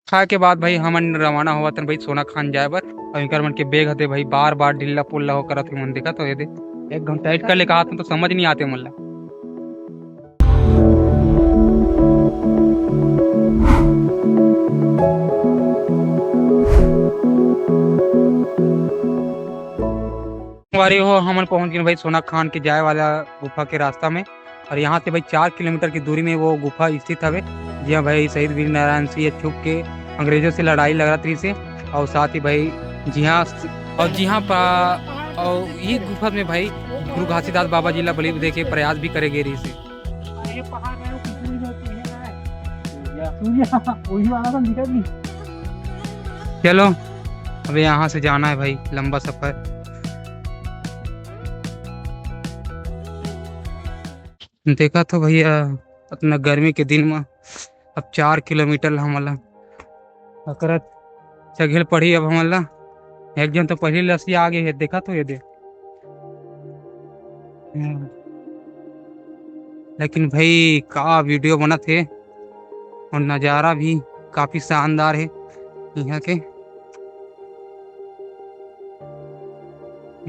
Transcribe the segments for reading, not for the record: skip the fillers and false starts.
खा के बाद भाई हमन रवाना हुआ तन भाई सोना खान जाए बर। और इनकर मन के बेग हते भाई बार बार ढिल्ला पुल्ला हो करत मन देखा तो ये दे 1 घंटा टाइट कर ले कहा तो समझ नहीं आते मन ला। हो हमन पहुंच गए भाई सोना खान के जाए वाला गुफा के रास्ता में। और यहाँ से भाई 4 किलोमीटर की दूरी में वो गुफा स्थित है जी भाई। शहीद वीर नारायण सिंह छुप के अंग्रेजों से लड़ाई लगा रही से। और साथ ही भाई जी हाँ और यही गुफा में भाई गुरु घासीदास बाबा जी ला बलि दे के प्रयास भी करे गए रही से। चलो अभी यहाँ से जाना है भाई लंबा सफर। देखा तो भैया अपना गर्मी के दिन में अब 4 किलोमीटर हमला अकरत चघेल पड़ी। अब हमला एक जन तो पहली लसी आगे है देखा तो ये दे। लेकिन भाई का वीडियो बना थे और नज़ारा भी काफी शानदार है यहाँ के।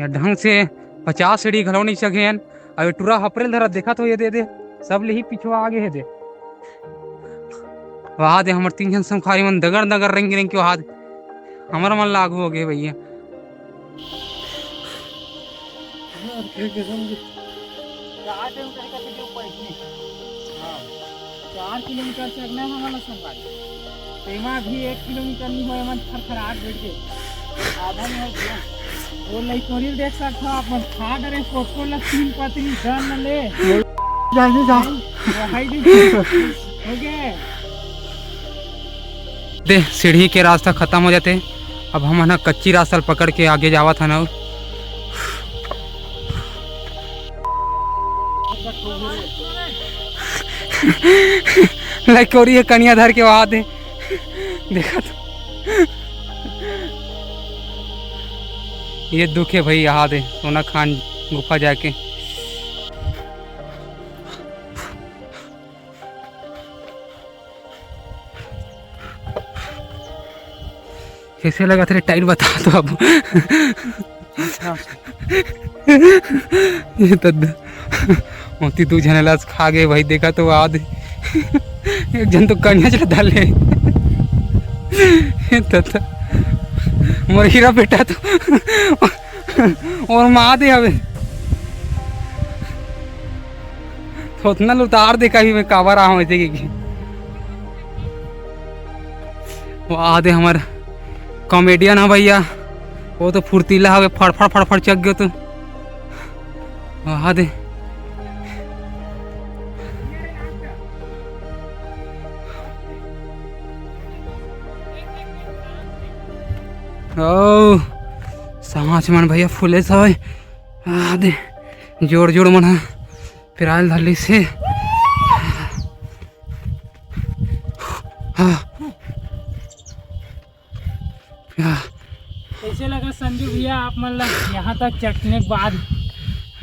ढंग से 50 सीढ़ी घलो नहीं सके अभी टूरा हपरेल धरा देखा तो ये दे सब ले ही पिछवा आगे है दे। वहां दे हमारे 3 जन संखारी मन दगड़ दगड़ रंग रंग के वहां हमारा मन लागू हो गए भैया। 4 किलोमीटर से अगला हमारा संभाली तेमा भी 1 किलोमीटर नहीं होए मन थरथराट बैठ के आधा नहीं हो गया। वो नहीं कोरिल देख सकते हो आप मन खा डरे कोको ला 3 पतरी जान ले जाने जा हाय हो गए दे। सीढ़ी के रास्ता खत्म हो जाते अब हम ना कच्ची रास्ता पकड़ के आगे जावा था ना। लाइक और ये कनिया धर के वहां दे देखा तो ये दुख है भाई यहाँ दे सोना खान गुफा जाके। कैसे लगा तेरे टाइट बता तो अब। ये तो मोती 2 जने खा गए भाई देखा तो आद एक जन तो कन्या चला डाले मोर हीरा बेटा तो और माँ दे हवे तो उतना उतार दे कहीं मैं काबर रहा हूँ कि वो आदे हमारे कॉमेडियन है भैया। वो तो फुर्तीला हवे फड़फड़ फड़फड़ चक गयो तो आदे ओ समाज मन भैया फुले सब आदे जोड़ जोड़ मन फिर आयल धरली से। कैसे लगा संजू भैया आप मतलब यहाँ तक चढ़ने के बाद?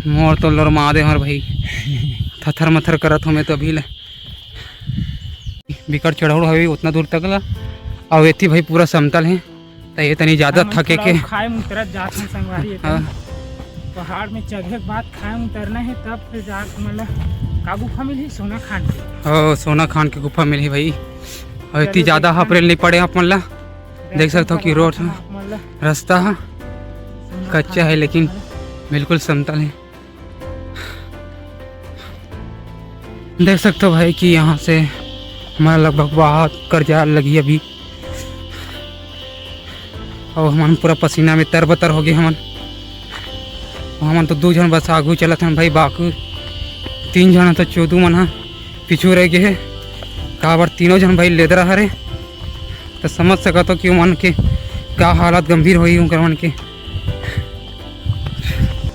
मोर तो लरमा दे हमार भाई थथर मथर करत हमें तो अभी बिकट चढ़ाऊ हवे उतना दूर तक ला। और एथी भाई पूरा समतल है तो ये तनी ज्यादा थके के खाए उतरत जाते हैं संगवारी पहाड़ में चढ़े के बाद खाए उतरना है तब फिर जाकर मतलब का गुफा मिली सोना खान की। ओ सोना खान की गुफा मिली भाई। और इतनी ज्यादा अप्रैल नहीं पड़े आप मतलब देख सकते हो कि रोड रास्ता कच्चा है लेकिन बिल्कुल समतल है। देख सकते हो भाई कि यहाँ से हमारा लगभग बहुत कर्जा लगी अभी और हमन पूरा पसीना में तरबतर हो गए। हमन तो 2 जन बस आगू चलत हन भाई बाकी 3 जन तो 14 मन पीछू रह गए काबर 3 जन भाई लेदरा हरे तो समझ सकत हो कि मन के क्या हालत गंभीर हुई उनकर मन के।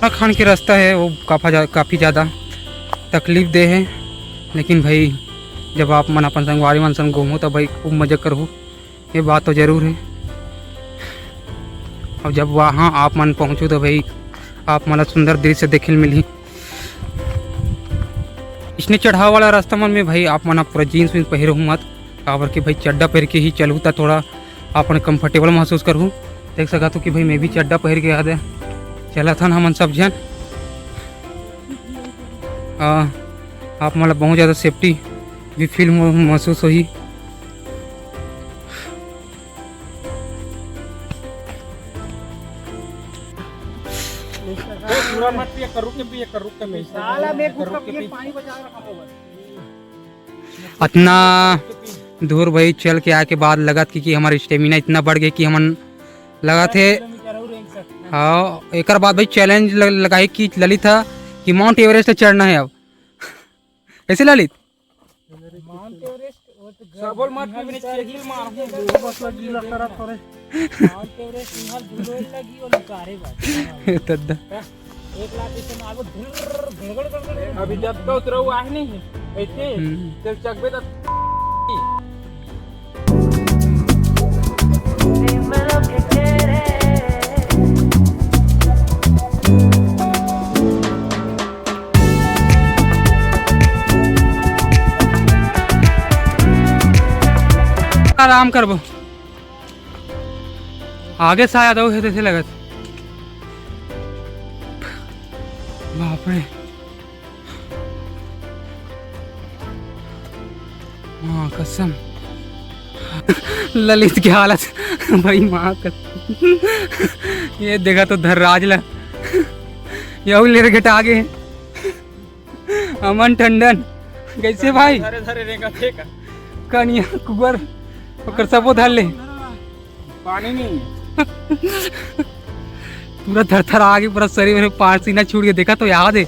खान के रास्ता है वो काफ़ी ज़्यादा तकलीफ दे है लेकिन भाई जब आप मन अपन संगवारी मन संग घूमो तो भाई खूब मजा करो ये बात तो ज़रूर है। और जब वहाँ आप मन पहुँचो तो भाई आप मन सुंदर दृश्य देखे मिली। इसने चढ़ाव वाला रास्ता मन में भाई आप मन पूरा जीन्स वीन्स पहिरो मत काबर के भाई चड्डा पहन के ही चलूँ तो थोड़ा अपन कंफर्टेबल महसूस करूँ। देख सका तो कि भाई मैं भी चड्डा पहन के याद है चला था हमन सब जन। आप मतलब बहुत ज़्यादा सेफ्टी भी फील महसूस हुई। पूरा मत पिए, रुक के मैं साला मैं गुटका पिए पानी बचा रखा होगा। इतना दूर भाई चल के आके बाद लगा कि हमारा स्टेमिना इतना बढ़ गया कि हमन लगा थे। हाँ एक बाद भाई चैलेंज लगाई कि ललित था कि माउंट एवरेस्ट चढ़ना है अब। कैसे ललित? माउंट एवरेस्ट वो तो सबल मत पिए चेगिल मार हूं बस गीला करा थोड़े। माउंट एवरेस्ट निहाल धुलो लगी और लुकारे बात तद्दा 1 लाख इसे मारो गड़गड़ अभी जब तो उतरा हुआ है नहीं ऐसे चल चकबे तो आराम करबो आगे से आया दो है लगत। बाप रे माँ कसम ललित की हालत भाई माँ कसम। ये देखा तो धर्राज ला यही ले घटा आगे अमन टंडन कैसे भाई धरे धरे रेगा ठीक कनिया कुबर ओकर सबो धर ले पानी नहीं पूरा थर आगे पूरा शरीर में पार सीना छूट के देखा तो याद है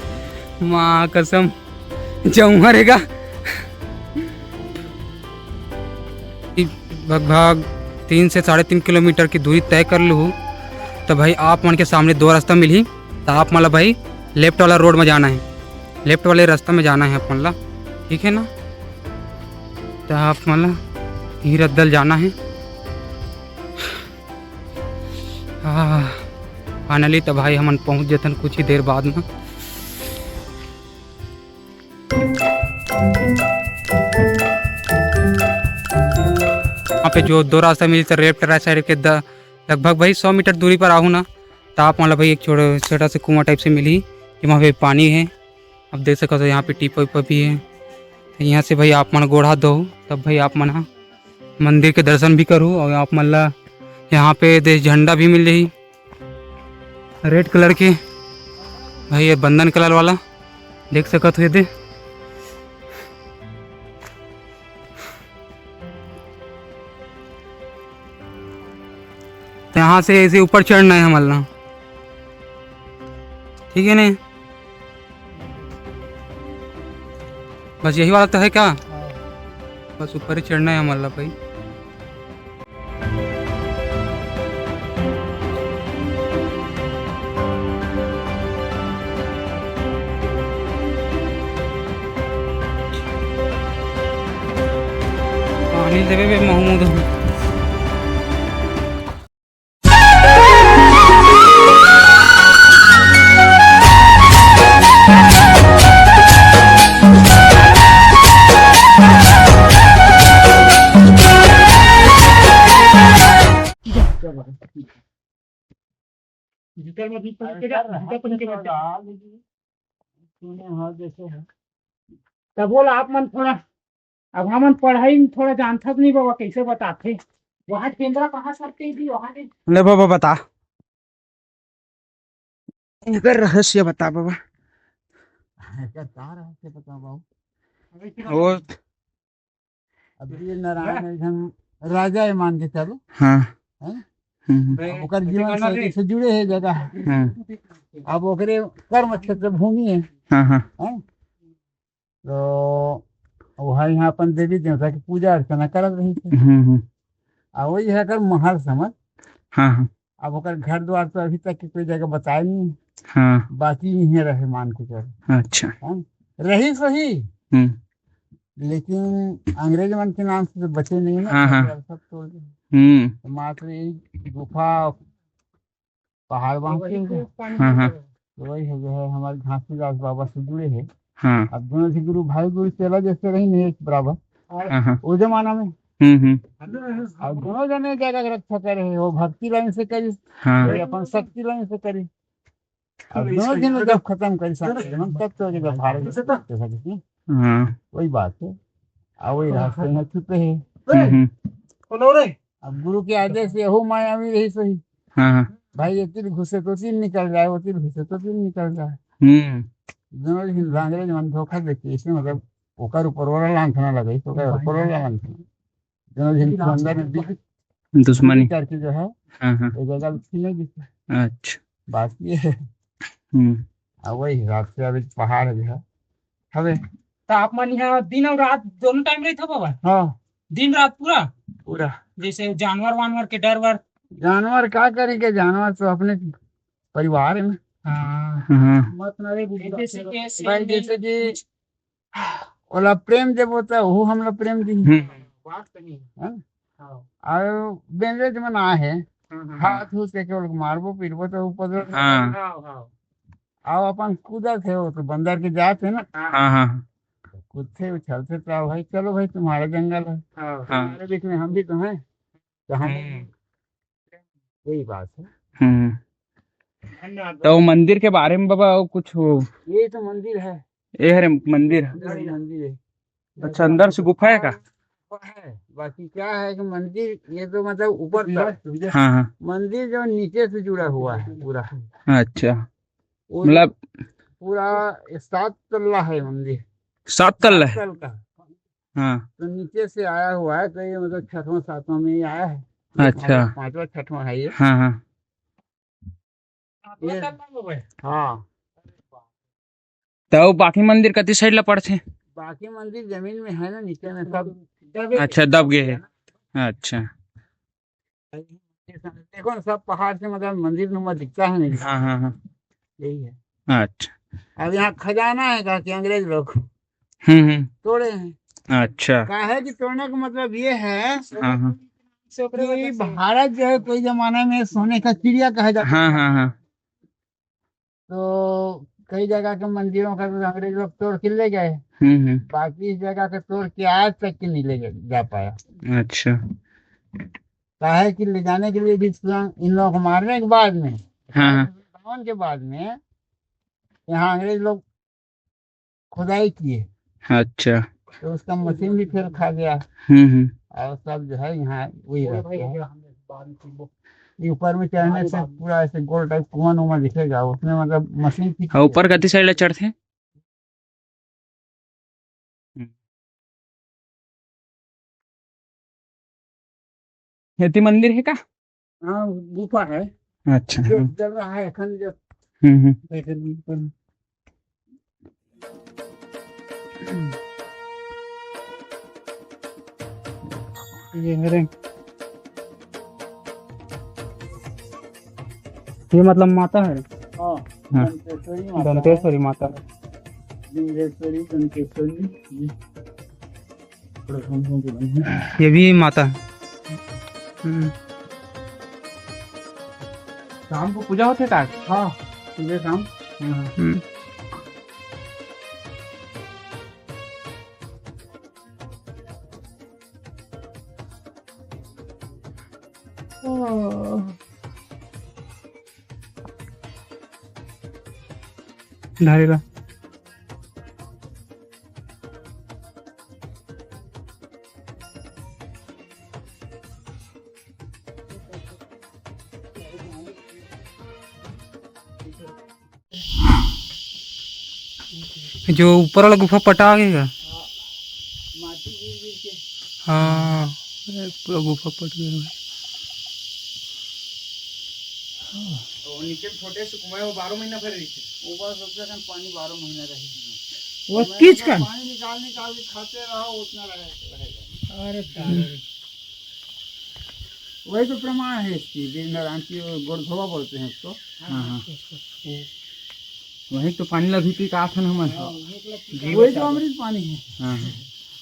माँ कसम जाऊंगा रहेगा। लगभग 3 से 3.5 किलोमीटर की दूरी तय कर लूँ तो भाई आप मन के सामने 2 रास्ता मिली तो आप मतलब भाई लेफ्ट वाला रोड में जाना है, लेफ्ट वाले रास्ता में जाना है अपन ला, ठीक है ना। तो आप मतलब हीरदल जाना है। फाइनली तो भाई हमन पहुंच जतन कुछ ही देर बाद में। वहाँ पे जो 2 रास्ता मिली तो लेफ्ट राइट साइड के लगभग भाई 100 मीटर दूरी पर आहूँ ना तो आप मतलब भाई एक छोटा सा कुआं टाइप से मिली कि वहाँ पे पानी है। अब देख सको तो यहाँ पे टिप विप भी है। तो यहाँ से भाई आप मन गोढ़ा दो तब भाई आप मन मंदिर के दर्शन भी करूँ और आप मतलब यहाँ पे देश झंडा भी मिल रही रेड कलर के भाई ये बंधन कलर वाला देख सकते हो। दे तो यहाँ से ऐसे ऊपर चढ़ना है हमारा, ठीक है ना। बस यही वाला तो है क्या? बस ऊपर ही चढ़ना है हमारा भाई। पानी देवे बे महमूद डिजिटल में भी तब बोला आप मन थोड़ा अब हमन पढ़ाई में थोड़ा जानता नहीं बाबा कैसे बताते वहाँ केंद्र कहाँ सरते थी वहाँ ले बाबा बता इनका रहस्य बता बाबा। रहस्य बता बाबू वो अभी नारायण राजा है मान के चलो। हाँ ओकर जीवन शैली से जुड़े है जगह। अब ओकरे कर्म क्षेत्र भूमि है। तो वहाँ यहाँ अपन देवी देवता की पूजा अर्चना करत रही थी। अब वही है कर महल समझ। अब ओकर घर द्वार तो अभी तक की कोई जगह बताए नहीं। बाकी यही रहे मान के चलो। अच्छा रही सही लेकिन अंग्रेज मन के नाम से तो बचे नहीं ना। सब तोड़ दिए मात्र यही गुफा पहाड़ वहाँ के वही है जो है हमारे घासीदास बाबा से जुड़े हैं। अब दोनों से गुरु भाई गुरु चेला जैसे रही नहीं एक बराबर। वो जमाना में और दोनों जने जगह की रक्षा करे, वो भक्ति लाइन से करी, हाँ कोई अपन शक्ति लाइन से करी। अब दोनों जने जब खत्म करी सकते हैं तब तो जगह भारत सकती, हाँ वही बात है। और वही रास्ते में छुपे है। अब गुरु के आदेश से हो मायावी रही सही, हाँ हाँ भाई ये तीर घुसे तो तीर निकल जाए, वो तीर घुसे तो तीर निकल जाए। दोनों अंग्रेज मन धोखा देती है, इसमें मतलब ओकर ऊपर वाला लांछना लगे, तो ऊपर वाला लांछना दोनों दिन अंदर में दुश्मनी करके जो है हाँ हाँ एक जगह छीने दी। अच्छा बात ये है। और वही हिसाब से अभी पहाड़ जो है हवे तापमान यहाँ दिन और रात दोनों टाइम रही था बाबा, हाँ दिन रात पूरा, पूरा। जैसे जानवर वानवर के डर वर। जानवर क्या करेंगे, जानवर तो अपने परिवार में। भाई जैसे कि ओला प्रेम जब होता है वो हम लोग प्रेम दी, और बेंजे मन आहे हाथ हुस के केवल मारबो पीटबो तो ऊपर आओ अपन कूदा थे, वो तो बंदर के जात है ना, कूदते उछलते तो भाई चलो भाई तुम्हारा जंगल है, हमारे बीच में हम भी तो हैं, तो हम यही बात है। तो मंदिर के बारे में बाबा कुछ हो? यही तो मंदिर है, ये है मंदिर। मंदिर है। अच्छा अंदर से गुफा है का? है बाकी क्या है कि मंदिर ये तो मतलब ऊपर तक, हाँ हाँ मंदिर जो नीचे से जुड़ा हुआ है पूरा। अच्छा मतलब पूरा 7 तल्ला है मंदिर, 7 तल्ला है। 7 तल का। हाँ तो नीचे से आया हुआ है, तो ये मतलब 6वां 7वां में ही आया है। अच्छा 5वां 6वां है ये। हाँ हाँ हाँ तो बाकी मंदिर कति साइड ला पड़ते? बाकी मंदिर जमीन में है ना, नीचे में सब अच्छा दब गए है। अच्छा देखो ना, सब पहाड़ से मतलब मंदिर नुमा दिखता है नहीं। हाँ हाँ हाँ यही है। अच्छा अब यहाँ खजाना है का कि अंग्रेज लोग तोड़े हैं। अच्छा क्या है कि तोड़ने का मतलब ये है हाँ हाँ कि भारत जो है कोई जमाने में सोने का चिड़िया कहा जाता। हाँ हाँ हाँ तो कई जगह के मंदिरों का तो अंग्रेज लोग तोड़ के ले गए, बाकी इस जगह के तोड़ के आज तक के नहीं ले जा पाया। अच्छा क्या है कि ले जाने के लिए भी इन लोगों को मारने के बाद में, हाँ के बाद में यहाँ अंग्रेज लोग खुदाई किए। अच्छा तो उसका मशीन भी फिर खा गया। और सब जो है यहाँ वही रहते हैं। ये ऊपर में चढ़ने से पूरा ऐसे गोल टाइप कुआं नुमा दिखेगा, उसमें मतलब मशीन थी। ऊपर कति साइड ला चढ़ते? यति मंदिर है का? हाँ गुफा है। अच्छा जो चल रहा है अखंड जो बैठे ऊपर। ये मेरे ये मतलब माता है। हाँ हाँ। दंतेश्वरी माता दंतेश्वरी माता है। दंतेश्वरी दंतेश्वरी ये भी माता है। शाम को पूजा होते का? हाँ सुबह शाम। धारेगा जो ऊपर वाला गुफा पटा आ गया। माटी गिर गिर के। हाँ पूरा गुफा पट गया। और नीचे छोटे से कुआं वो 12 महीना भर रही थी। ऊपर सबसे कम पानी 12 महीना रहेगी। वो कीच का पानी निकाल निकाल के खाते रहो उतना रहेगा। अरे वही तो प्रमाण है इसकी, नारायणती गोरधोबा बोलते हैं उसको। वही तो पानी ला भी का आथन हम वही तो अमृत पानी है। हाँ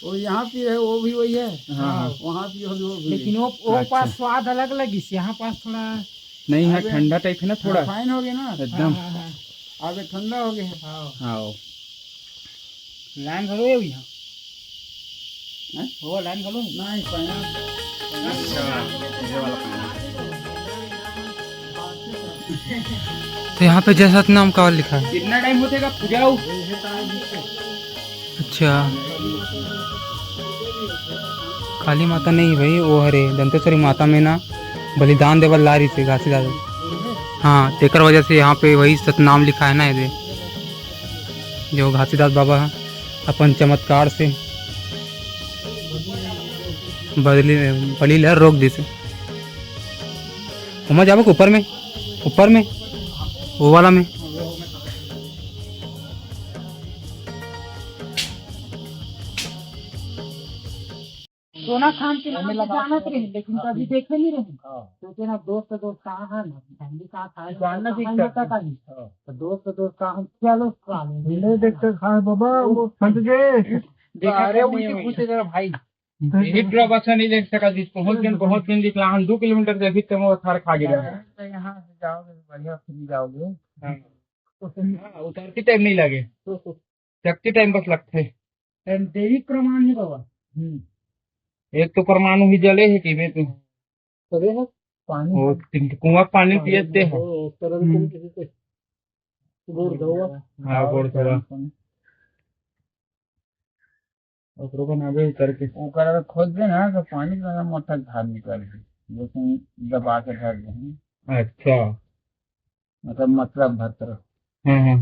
वो यहाँ पी है वो भी वही है। हाँ वहाँ पी होगी वो भी। लेकिन वो अच्छा। पास स्वाद अलग लगी, यहाँ पास थोड़ा नहीं है ठंडा टाइप है ना थोड़ा फाइन हो गया ना एकदम। आगे ठंडा हो गया। हाँ हाँ लाइन भरो यहाँ वो लाइन बोलो नहीं तो यहाँ पे जय सतनाम का लिखा है। कितना टाइम होतेगा पूजा? अच्छा, काली माता नहीं भाई, वो हरे दंतेश्वरी माता में ना बलिदान देवल लारी से घासीदास। हाँ, तेकर वजह से यहाँ पे वही सतनाम लिखा है ना, ये जो घासीदास बाबा अपन चमत्कार से बली लहर रोक दी से। उमा जाबक ऊपर में वो वाला में। सोना खान के नाम से जानत रहे, लेकिन कभी देखे नहीं रहे। सोचे ना दोस्त कहाँ है ना फैमिली कहाँ था, जानना भी पता था नहीं। तो दोस्त कहाँ, चलो मिले देखते खाए बाबा वो फंस गए। अरे उनके पूछे जरा भाई, हिटलर बच्चा नहीं देख सका जिस बहुत दिन दिखला। हम 2 किलोमीटर देखी तो वो थार खा गिरा। यहाँ से जाओगे बढ़िया फ्री जाओगे। उतरती टाइम नहीं लगे, चकती टाइम बस लगते। देवी प्रमाण है बाबा। एक तो परमाणु ही जले है कि तू पानी कुआं पानी पियते हैं। हाँ गोड़ थोड़ा उसको बनावे करके ऊपर खोद दे ना तो पानी का मोटा धार निकल लेकिन दबा के धर दे। अच्छा, मतलब भर तरफ हाँ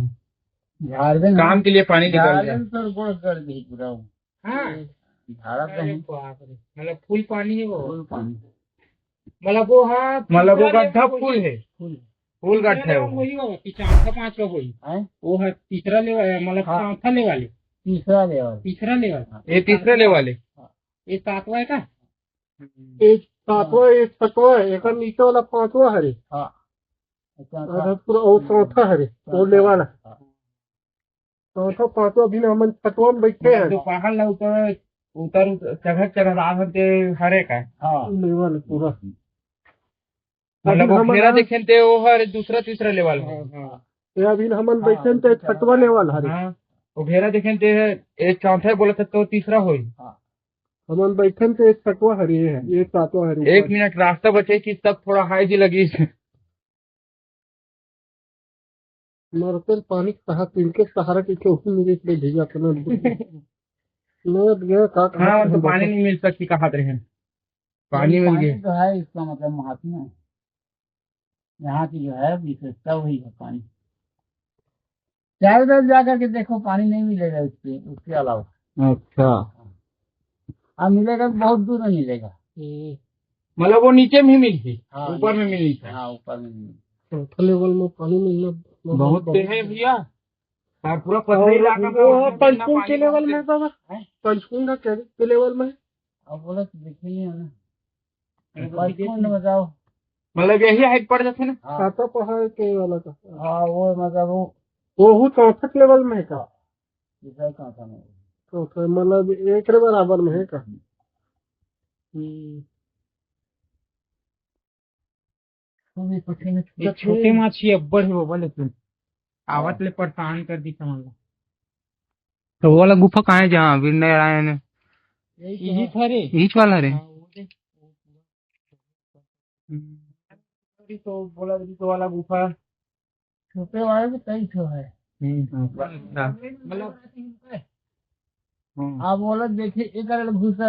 झाड़ दे काम के लिए पानी निकल जाए तो गोड़ कर दी पूरा। हाँ, झाड़ा मतलब फुल पानी है वो। फुल पानी मतलब वो हाँ, मतलब वो गड्ढा फुल है, फुल गड्ढा है वो। वही होगा कि चौथा पांचवा वही वो है तीसरा लेवल, मतलब चौथा लेवल, तीसरा लेवल ये तीसरे लेवल है। ये सातवां है का? एक 7वां एक 6वां है, एक नीचे वाला 5वां है। हाँ और पूरा और चौथा है वो लेवल है। चौथा 5वां भी ना हम 6वां में बैठे हैं। जो पहाड़ ला उतर चढ़ आते हरे का लेवल पूरा मतलब वो घेरा देखें ते वो हर दूसरा तीसरा लेवल है। ये अभी हम बैठे थे 6वां लेवल है। हाँ, वो घेरा देखें ते एक चौथा बोला था तो तीसरा हो। हम बैठे थे 6वां है, ये 7वां है। 1 मिनट रास्ता बचे कि तब थोड़ा हाई जी लगी। मरते पानी कहा के सहारा के मेरे इसलिए भेजा था गया का। हाँ, तो पानी नहीं मिल सकती कहा रहे पानी मिल गया तो है, इसका मतलब महात्मा है यहाँ की जो है विशेषता वही है। पानी चारों तरफ जाकर के देखो पानी नहीं मिलेगा उसके अलावा। अच्छा, अब मिलेगा तो बहुत दूर में मिलेगा। मतलब वो नीचे में ही मिलती, ऊपर में मिली थी। हाँ ऊपर में मिलेगा। चौथा लेवल में पानी मिलना बहुत है भैया। पूरा पथरी इलाका पंचकुंड के लेवल में बाबा, पंचकुंड के लेवल में। अब बोला तो देखिए ना पंचकुंड में जाओ, मतलब यही हाइट पड़ जाते ना। सातों पहाड़ के वाला का। हाँ वो मतलब वो 64 लेवल में है का? चौथा में चौथा मतलब एक के बराबर में है का? छोटे माछी अब्बड़ है वो बोले तुम आवत ले परेशान कर दी समझ लो। तो वो वाला गुफा कहाँ है जहाँ वीर नारायण यही वाला रे? तो बोला तो वाला गुफा छोटे वाले भी कई ठो है। मतलब आप बोला देखिए एक घुसा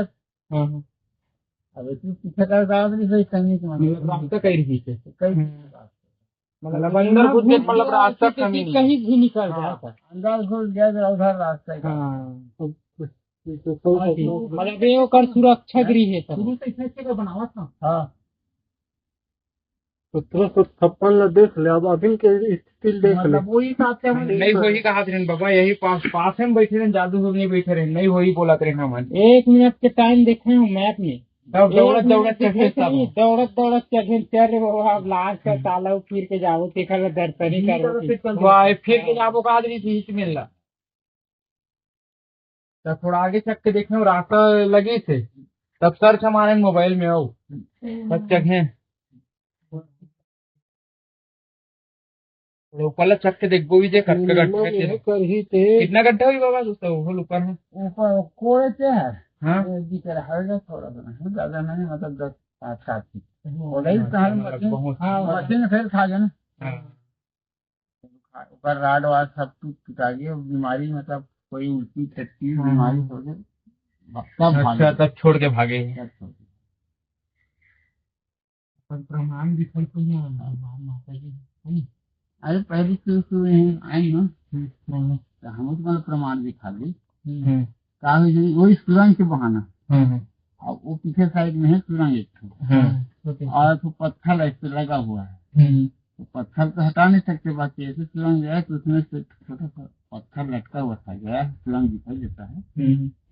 अब इतनी पीछे कर रास्ता कहीं रही थे कई मतलब अंदर घुस गए, मतलब रास्ता कहीं भी निकल जाता अंदर घुस गया तो उधर रास्ता मतलब ये कर सुरक्षा गृह है शुरू से इसे बनावा था। हाँ 1756 देख ले, अब अभी के स्थिति देख ले। मतलब वही साथ नहीं वही कहा थे बाबा, यही पास में बैठे रहे, जादू नहीं बैठे रहे, नहीं वही बोला थे हम 1 मिनट के टाइम देखे हूँ मैप में। दौड़त चढ़े चढ़े बाबा लास्ट का ताला फिर के जाओ देखा दर्शन ही करो फिर के जाबो का आदमी सीट मिल रहा तब थोड़ा आगे चक के देखे रास्ता लगे थे तब सर्च हमारे मोबाइल में हो सब जगह ऊपर चक के देखो भी जे गड्ढा कितना गड्ढा हुई बाबा दोस्तों ऊपर है ऊपर कोड़े से है हाँ दिख रहा है थोड़ा सा, ज्यादा नहीं, मतलब 10-7 फीट और नहीं मशीन फिर खा गया ना। ऊपर राड वाड सब टूटा गया, बीमारी मतलब कोई उल्टी टट्टी बीमारी हो गई, तब छोड़ के भागे। प्रमाण दिखाई तो माता जी, अरे पहले तो आई ना, तो हम मतलब प्रमाण दिखा दी, वही सुरंग के बहाना। अब वो पीछे साइड में है सुरंग एक ठो, और तो पत्थर ऐसे लगा हुआ है, तो पत्थर तो हटा नहीं सकते, बाकी ऐसे सुरंग गया तो उसमें से छोटा सा पत्थर लटका हुआ था, गया सुरंग दिखाई देता है।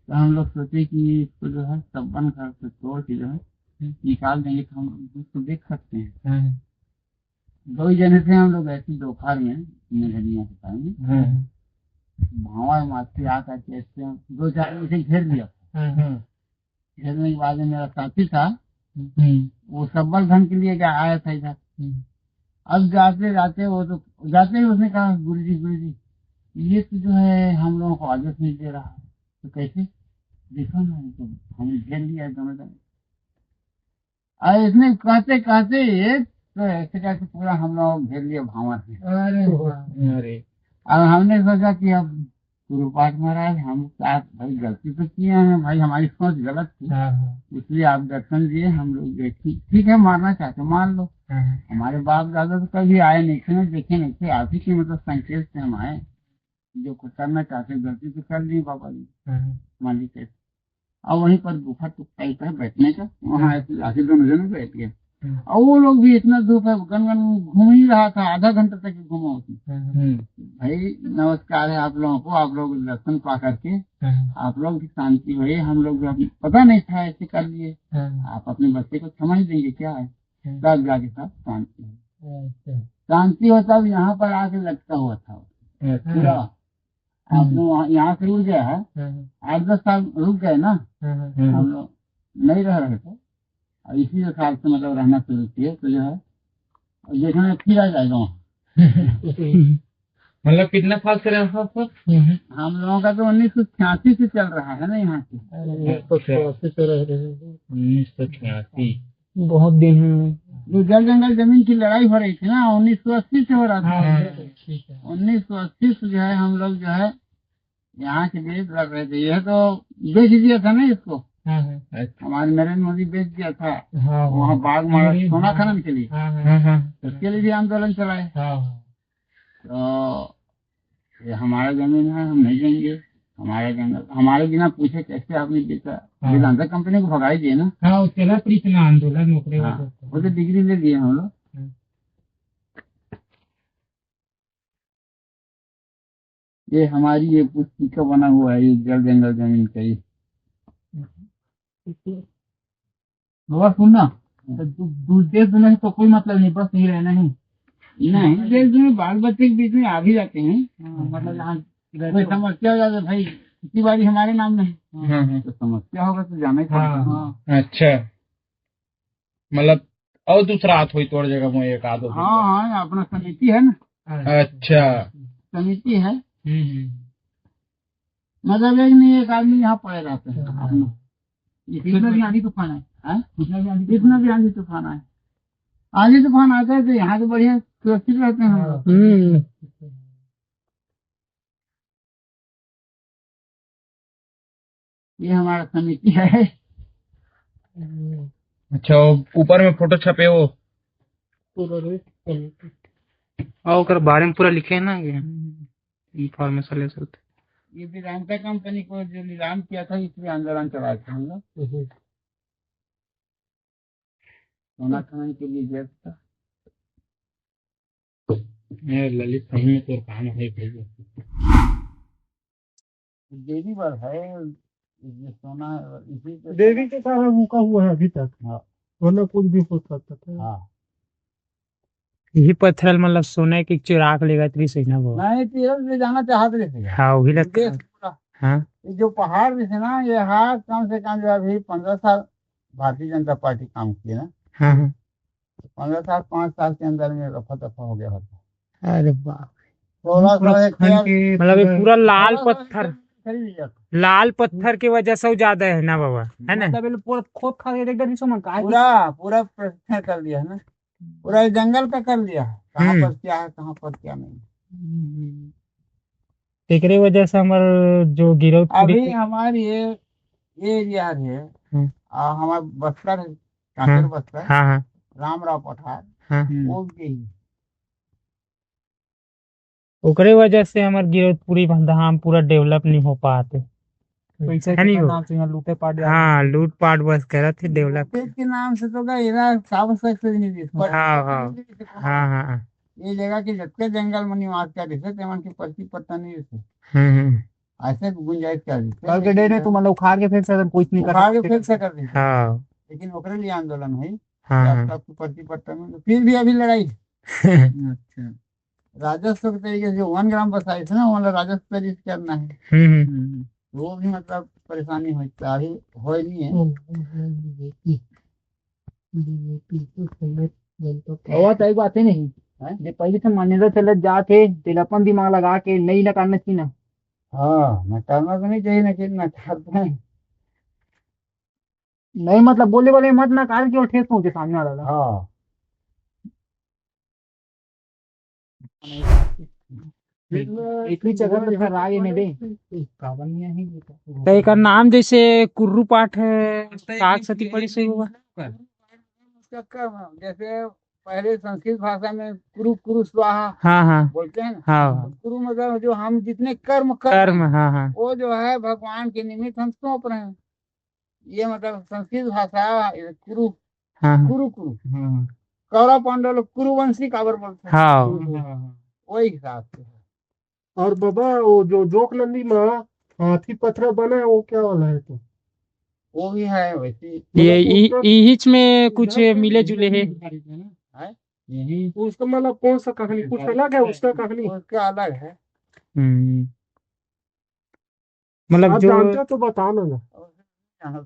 तो हम लोग सोचे कि इसको जो है सब बन कर तोड़ के जो है निकाल देंगे तो हम उसको देख सकते हैं। 2 जने थे हम लोग ऐसी दोपहर में नदियाँ के टाइम, भावा माछी आकर के ऐसे 2-4 उसे घेर लिया। घेरने के बाद मेरा साथी था, वो सब्बल धन के लिए आया था इधर। अब जाते जाते वो तो जाते ही उसने कहा गुरुजी ये तो जो है हम लोगों को आदेश नहीं दे रहा है, तो कैसे देखो ना, तो हमें घेर लिया दोनों जने। और इसने कहते तो ऐसे करके पूरा हम लोग घेर लिया भावर से। अरे अब हमने सोचा कि अब गुरुपाठ महाराज हम भाई गलती तो किए हैं भाई, हमारी सोच गलत थी, इसलिए आप दर्शन दिए, हम लोग देखी ठीक है, मारना चाहते मान लो। हमारे बाप दादा तो कभी आए नहीं थे, देखे नहीं थे, आप ही के मतलब संकेत से हम आए, जो कुछ करना चाहते गलती तो कर ली बाबा जी मालिक है। और वहीं पर गुफा टुकता ही था बैठने का, वहाँ आके दोनों जने बैठ गए। और वो लोग भी इतना धूप है, गन घूम ही रहा था, आधा घंटा तक घूमा उसमें। भाई नमस्कार है आप लोगों को, आप लोग दर्शन पा करके आप लोग की शांति हुई, हम लोग पता नहीं था ऐसे कर लिए, आप अपने बच्चे को समझ देंगे क्या है, तब जाके साथ शांति होता। अब यहाँ पर आके लगता हुआ था पूरा, आपने यहाँ से रुक गया है, 8-10 साल रुक गए ना, हम लोग नहीं रह रहे थे, और इसी साल से मतलब रहना शुरू किए, तो जो है देखने में फिर आ जाएगा वहाँ। मतलब कितना साल से रहे हो सर? हम लोगों का तो 1986 से चल रहा है ना यहाँ से। 1986 बहुत दिन जो जल जंगल जमीन की लड़ाई हो रही थी ना, 1980 से हो रहा था। 1980 से जो है हम लोग जो है यहाँ के लिए लड़ रहे थे। यह तो बेच दिया था ना इसको, हमारे नरेंद्र मोदी बेच दिया था वहाँ बाग मारा सोना खनन के लिए, उसके लिए भी आंदोलन चलाए। तो ये हमारा जमीन है, हम नहीं देंगे, हमारा जंगल, हमारे बिना पूछे कैसे आपने बेचा। वेदांता कंपनी को भगाई दिए ना, चला कृष्णा आंदोलन वो तो डिग्री ले दिए हम लोग। ये हमारी ये पुस्तिका बना हुआ है, ये जल जंगल जमीन का। ये बाबा सुनना, देश दुनिया तो कोई मतलब नहीं, बस नहीं रहना है। नहीं देश दुनिया बाल बच्चे के बीच में आ भी जाते हैं, मतलब यहाँ कोई समस्या हो जाती है भाई, खेती बाड़ी हमारे नाम में है, तो समस्या होगा तो जाना ही पड़ेगा। अच्छा, मतलब और दूसरा हाथ हुई तोड़ जगह में एक आदो। हाँ अपना समिति है ना। अच्छा समिति है, मतलब एक नहीं एक आदमी यहाँ पड़े रहते हैं अपना। कितना भी आंधी तूफान है, कितना भी आंधी तूफान है, आंधी तूफान आता है तो यहाँ तो बढ़िया सुरक्षित रहते हैं। ये हमारा समिति है। अच्छा, ऊपर में फोटो छपे वो और बारे में पूरा लिखे है ना, इंफॉर्मेशन ले सकते। ये वेदांता कंपनी को जो नीलाम किया था, इसलिए आंदोलन चलाया था हम लोग, सोना खनन के लिए गया था। ललित सही में तो काम है भाई, देवी पर है ये सोना, इसी देवी के कारण रुका हुआ है अभी तक, वरना कुछ भी हो सकता था। हाँ यही पत्थर मतलब सोने की चिराग लेगा त्री सही ना वो। नहीं तीरथ ले जाना चाहते थे। हाँ वही लगता है। हाँ ये जो पहाड़ भी थे ना, ये हाथ कम से कम जो अभी 15 साल भारतीय जनता पार्टी काम की ना। हाँ 15 साल 5 साल के अंदर में रफा दफा हो गया होता। अरे बाप, 1600 हेक्टेयर मतलब ये पूरा लाल पत्थर खरीद लिया लाल पत्थर की वजह से वो ज्यादा है ना बाबा, है ना? मतलब पूरा खोद खा के एकदम इसको मन का पूरा पूरा प्रश्न कर दिया है ना, पूरा इस जंगल का कर लिया है, कहाँ हम्म। पर क्या है कहाँ पर क्या नहीं। एकरे वजह से हमार जो गिरौत पूरी अभी हमारी ये एरिया है, हम्म। हमारा बस्तर है, हाँ कांकेर बस्तर, हाँ हाँ रामराव पठार, हाँ। वो भी यही। ओकरे वजह से हमार गिरौत पूरी धाम पूरा डेवलप नहीं हो पाते, पैसे है नहीं के हो? नाम से यहाँ लूटे पाट हाँ, लूट पाट बस करा थे, डेवलप। पेट के नाम से तो गए आवश्यक से नहीं दी हाँ हाँ हाँ हाँ। ये जगह के जतके जंगल में निवास कर रहे थे मन की पर्ची पट्टा नहीं रहे हम्म। ऐसे गुंजाइश कर दी कल के डेट में तो मतलब उखाड़ के फेंक सकते कुछ नहीं कर उखाड़ के सकते। फेंक से कर दी, हाँ लेकिन ओकरे लिए आंदोलन हुई हाँ कि हाँ। आप सबको पर्ची पट्टा में फिर भी अभी लड़ाई। अच्छा, राजस्व के तरीके से जो 1 ग्राम बसाई थे ना मतलब राजस्व तरीके से करना है, हम्म। वो भी मतलब परेशानी हो अभी हो नहीं है। और तो एक बात है नहीं हैं? जे पहले से मान्यता चले जाके तेल अपन दिमाग लगा के नहीं ना करना चाहिए ना। हाँ न करना तो नहीं चाहिए, लेकिन न करते हैं। नहीं मतलब बोले बोले मत ना कारण केवल ठेस पहुंचे सामने वाला का। हाँ इतनी जगह पे फिर राय ने दे कावनिया ही तो एक नाम जैसे कुर्रू पाठ है, साग सती पड़ी से हुआ। उसका कर्म जैसे पहले संस्कृत भाषा में कुरु कुरु स्वाहा हाँ हाँ बोलते हैं ना, हाँ। कुरु मतलब जो हम जितने कर्म कर कर्म, हाँ हाँ वो जो है भगवान के निमित्त हम सौंप रहे हैं। ये मतलब संस्कृत भाषा कुरु हाँ हाँ कुरु कुरु कौरव पांडव लोग कुरुवंशी काबर बोलते हैं, हाँ। वही हिसाब से है। और बाबा वो जो जोक नंदी में हाथी पथरा बना है वो क्या वाला है? तो वो भी है वैसे ये मतलब इहिच में कुछ मिले जुले है। है यही उसका मतलब कौन सा कहानी कुछ अलग है उसका कहानी? उसका अलग है। हम्म। मतलब आप जो जानते हो तो बताना ना। जाना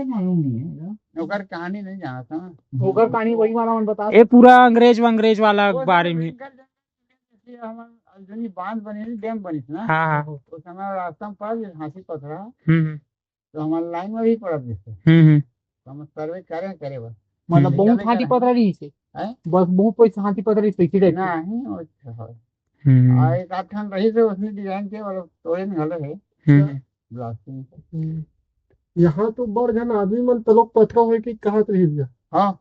मालूम नहीं है ओकर कहानी नहीं जाना था ना। होकर कहानी वही वाला मन बता ये पूरा अंग्रेज वाला बारे में। जनी बांध बनी थी, डैम बनी थी ना, हाँ हाँ। उस समय रास्ता में पड़ा हाथी पथरा, हम्म तो हमारे लाइन में भी पड़ा जैसे हम्म। तो हम सर्वे करे बस मतलब बहुत निकाले हाथी करें। पतरा रही से हैं? बस बहुत पैसा हाथी पतरा रही पैसे दे नहीं अच्छा है। हम्म और एक आठ ठन रही थे उसने डिजाइन के वाला तोड़े में हले है हम्म। ब्लास्टिंग। यहाँ तो बड़ जन आदमी मन तो लोग पथरा हुए कि कहा रह गया हाँ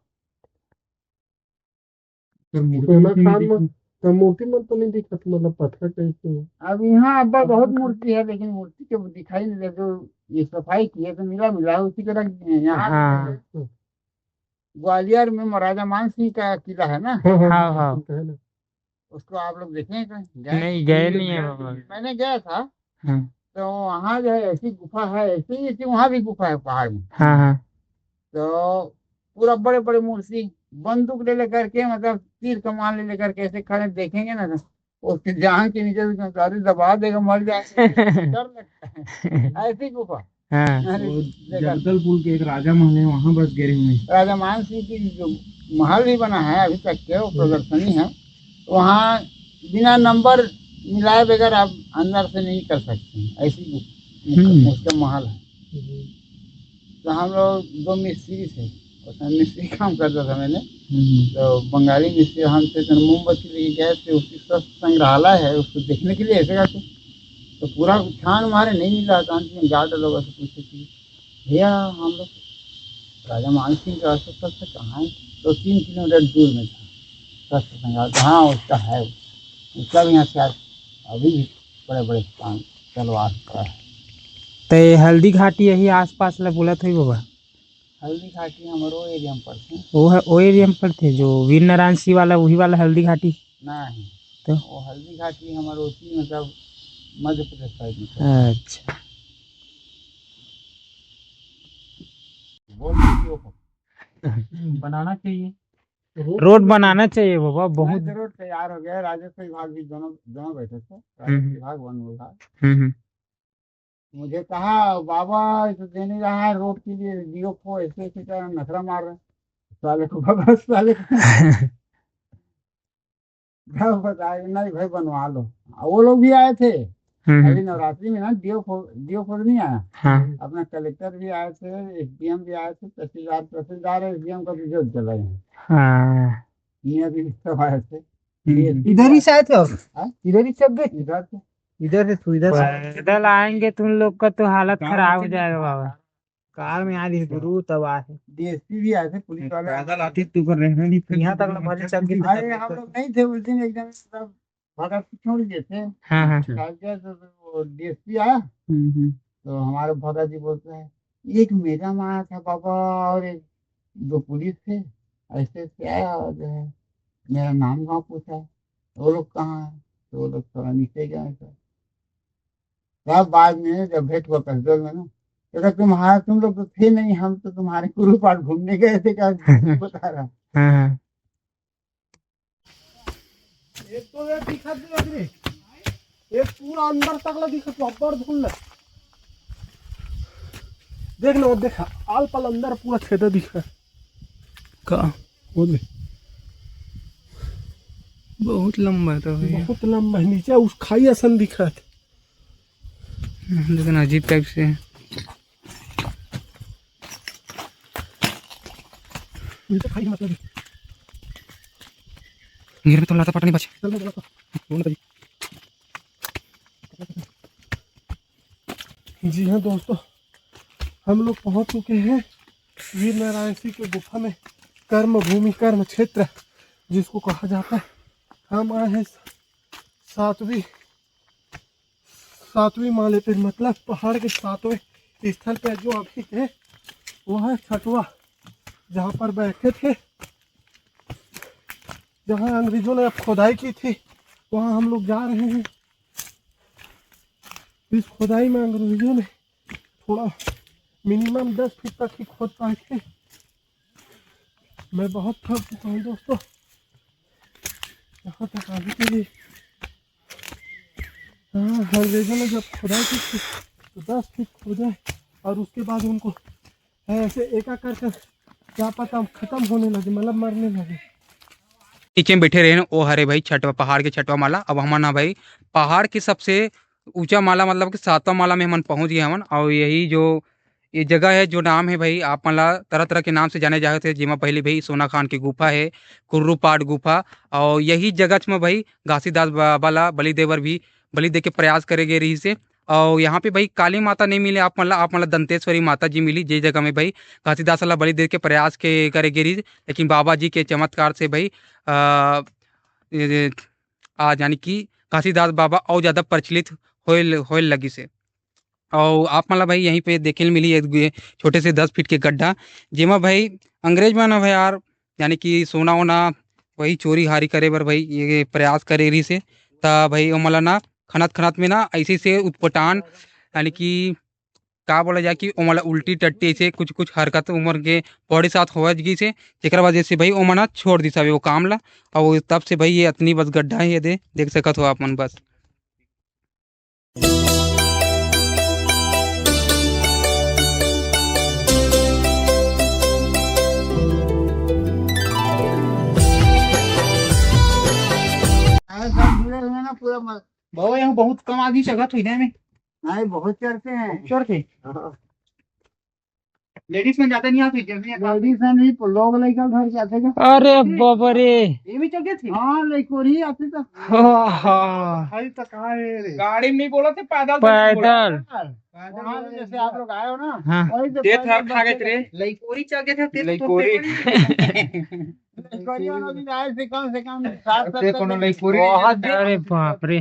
सोना खान में तो मूर्ति मन तो नहीं दिखत मतलब पथरा कैसे है? अब यहाँ अब्बा बहुत मूर्ति है, लेकिन मूर्ति के दिखाई नहीं देते। ये सफाई की है तो मिला है उसी के रख दिए हैं। यहाँ हाँ ग्वालियर में महाराजा मान सिंह का किला है ना, हाँ हाँ। है ना। उसको आप लोग देखे हैं कहीं? नहीं गए नहीं है बाबा। मैंने गया था हाँ तो वहाँ जो है ऐसी गुफा है, ऐसी वहाँ भी गुफा है पहाड़ में। हाँ हाँ। तो पूरा बड़े बड़े मूर्ति बंदूक ले लेकर के मतलब तीर कमान ले लेकर के ऐसे खड़े देखेंगे ना तो उसके जान के नीचे से गाड़ी दबा देगा, मर जाएगा, डर लगता है ऐसी गुफा। हाँ जगदलपुर के एक राजा महल है, वहाँ बस गिरे हुए राजा मान सिंह की जो महल भी बना है अभी तक के, वो प्रदर्शनी है। वहाँ बिना नंबर मिलाए बगैर आप अंदर से नहीं कर सकते हैं, ऐसी उसका महल है। तो हम लोग 2 मिस्त्री थे, उसमें मिस्त्री काम करता था मैंने, तो बंगाली मिस्त्री हमसे तो मोमबत्ती लेके गए थे, उसकी सब संग्रहालय है उसको देखने के लिए ऐसे करते। तो पूरा छान मारे नहीं मिला, तो अंत में गार्ड लोगों से पूछे कि भैया हम लोग राजा मान सिंह का अस्पताल से कहाँ है? तो 3 किलोमीटर दूर में था सस्ता संग्रहालय। तो हाँ उसका है, उसका भी यहाँ से अभी भी बड़े बड़े काम तलवार का है। तो ये हल्दी घाटी यही आसपास ला बोला था बाबा। हल्दी घाटी हमारो एरिया में पड़ते हैं। वो एरिया में पड़ते जो वीर नारायण सिंह वाला वही वाला हल्दी घाटी। नहीं तो वो हल्दी घाटी हमारे उसी मतलब मध्य प्रदेश साइड में। अच्छा। बोल दीजिए वो बनाना चाहिए। रोड बनाना चाहिए बाबा बहुत। रोड तैयार हो गया, राजस्व विभाग भी दोनों बैठे थे, राजस्व विभाग वन विभाग। हम्म। मुझे कहा बाबा इसे दे नहीं रहा है रोड के लिए, डीओ को ऐसे ऐसे कर नखरा मार रहे हैं। साले को भगा साले को। घर बताया नहीं भाई बनवा लो। वो लोग भी आए थे अभी नवरात्रि में ना, डीओ खोज नहीं आया। हाँ अपना कलेक्टर भी आए थे, एसडीएम भी आए थे, तहसीलदार एसडीएम का भी जो चला है, हाँ ये भी सब आए थे। इधर ही से आए थे और हाँ? इधर ही सब गए। इधर से इधर से तू इधर से पैदल आएंगे तुम लोग का तो हालत खराब हो जाएगा बाबा। कार में आ रही गुरु तब आए। डीएसपी भी आए थे, पुलिस वाले पैदल आती तू कर रहना नहीं, यहाँ तक भले चल के अरे हम लोग नहीं थे उस दिन, एकदम सब भगत से छोड़ दिए थे। हाँ हाँ तो डीएसपी आया तो हमारे भगत जी बोलते हैं एक मैडम आया था बाबा और एक दो पुलिस थे, ऐसे ऐसे आया और जो है मेरा नाम गाँव पूछा, वो लोग कहाँ है, तो वो लोग थोड़ा नीचे गए सर। तब बाद में जब भेंट हुआ कसदोल में ना, तो कहा, तुम लोग तो थे नहीं, हम तो तुम्हारे कुल्लू पाट घूमने गए थे, क्या बता रहा। हाँ एक तो ये दिखा दिया रे, एक पूरा अंदर तक ला दिखा, प्रॉपर धुल देख लो, देखा आल पल अंदर पूरा छेदा दिखा का वो देख, बहुत लंबा है तो भैया, बहुत लंबा है, नीचे उस खाई असन दिखा है। लेकिन अजीब टाइप से है। नीचे खाई मतलब गिर तो लाता पता नहीं बचे। चल चल चल। जी हाँ दोस्तों, हम लोग पहुंच चुके हैं वीर नारायण सिंह के गुफा में, कर्म भूमि कर्म क्षेत्र जिसको कहा जाता है। हम आए हैं सातवीं माले पे, मतलब पहाड़ के 7वें स्थल पे। जो अभी है वो है छठवा, जहाँ पर बैठे थे, जहाँ अंग्रेजों ने अब खोदाई की थी, वहाँ हम लोग जा रहे हैं। इस खोदाई में अंग्रेजों ने थोड़ा मिनिमम 10 फीट तक ही खोद पाए थे। मैं बहुत थक चुका हूँ दोस्तों यहाँ तक आने के लिए। हाँ, अंग्रेजों ने जब खुदाई की थी तो 10 फीट खोदा और उसके बाद उनको ऐसे एक कर क्या पता खत्म होने लगे, मतलब मरने लगे। नीचे में बैठे रहे ना, वो हरे भाई छठवा पहाड़ के छठवा माला। अब हम ना भाई पहाड़ की सबसे ऊंचा माला, मतलब कि 7वां माला में हम पहुंच गए हमन। और यही जो ये जगह है, जो नाम है भाई, आप मतलब तरह तरह के नाम से जाने जाते थे, जिसमें पहले भाई सोना खान की गुफा है, कुर्रू पाट गुफा। और यही जगह में भाई घासीदास बाबा ला बलि देवर भी बलि दे के प्रयास करेंगे रही से। और यहाँ पे भाई काली माता नहीं मिले, आप मतलब दंतेश्वरी माता जी मिली, जे जगह में भाई घासीदास ला बलि दे के प्रयास के करेंगे रही। लेकिन बाबा जी के चमत्कार से भाई आ, ये- आज यानी कि घासीदास बाबा और ज़्यादा प्रचलित होए लगी से। और आप मतलब भाई यहीं पे देखे मिली एक छोटे से 10 फीट के गड्ढा, जेमा भाई अंग्रेज में ना भाई यार यानी कि सोना वोना वही चोरी हारी करे बर भाई ये प्रयास करे रही से। ता भाई ओ मला ना खनत खनत में ना ऐसे से उत्पटान, यानी कि का बोला जाए कि ओ मला उल्टी टट्टी ऐसे कुछ कुछ हरकत उम्र के बॉडी साथ हो गई से, जेकर वजह से भाई ओ मना छोड़ दी सब वो काम ला। और वो तब से भाई ये इतनी बस गड्ढा है, ये देख सकत हो आप मन बस। सब जुड़े हुए ना पूरा बाबा यहाँ बहुत कम आदमी जगह थी ना में नहीं, बहुत चढ़ते हैं। चढ़ थे। लेडीज में जाते नहीं आती जल्दी लेडीज है नहीं, लोग लेकर घर जाते थे। अरे बाबा रे, ये भी चल गए थे। हाँ लेकर ही आते थे। भाई तक आए गाड़ी में नहीं बोला थे, पैदल पैदल वहाँ से जैसे आप लोग आए हो ना, हाँ। वहीं से देख पैदल खा गए बच्चे रे। लईकोरी चल गए थे। लईकोरी। लईकोरी वालों की आए से कम 60-70 बहुत अरे बाप रे,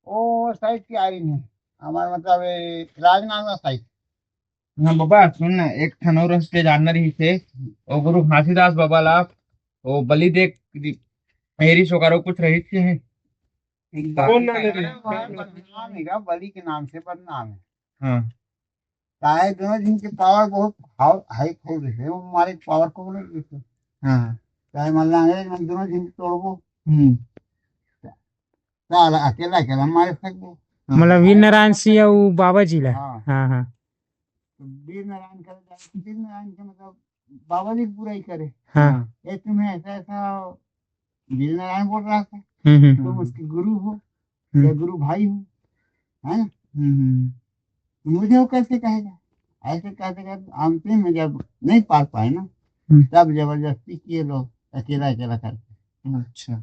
वो साइड की आई नहीं, हमारा मतलब ये राजनांदगांव साइड। हाँ बाबा सुन ना, एक थनौर के जानना रही थे ओ गुरु घासीदास बाबा ला ओ बलि दे मेरी सोकारो कुछ रही थी है। कौन ना ले नाम है बलि के नाम से बदनाम है। हाँ चाहे दोनों जिनके पावर बहुत हाई खोल रहे थे, वो हमारे पावर को बोले रहे थे। हाँ चाहे मान लाए दोनों जिन तोड़बो, चाहे अकेला अकेला मारे सकबो। मतलब वीर नारायण सिंह और बाबा जी ला। हाँ, हाँ हाँ तो वीर नारायण करे जाए, वीर नारायण का मतलब बाबा जी पूरा ही करे। हाँ ये तुम्हें ऐसा ऐसा वीर नारायण बोल रहा था हम्म, तुम उसके गुरु हो या गुरु भाई हो, है ना। मुझे वो कैसे कहेगा, ऐसे कहते कहते अंतिम में जब नहीं पार पाए ना, तब जबरदस्ती किए लोग अकेला अकेला करके। अच्छा,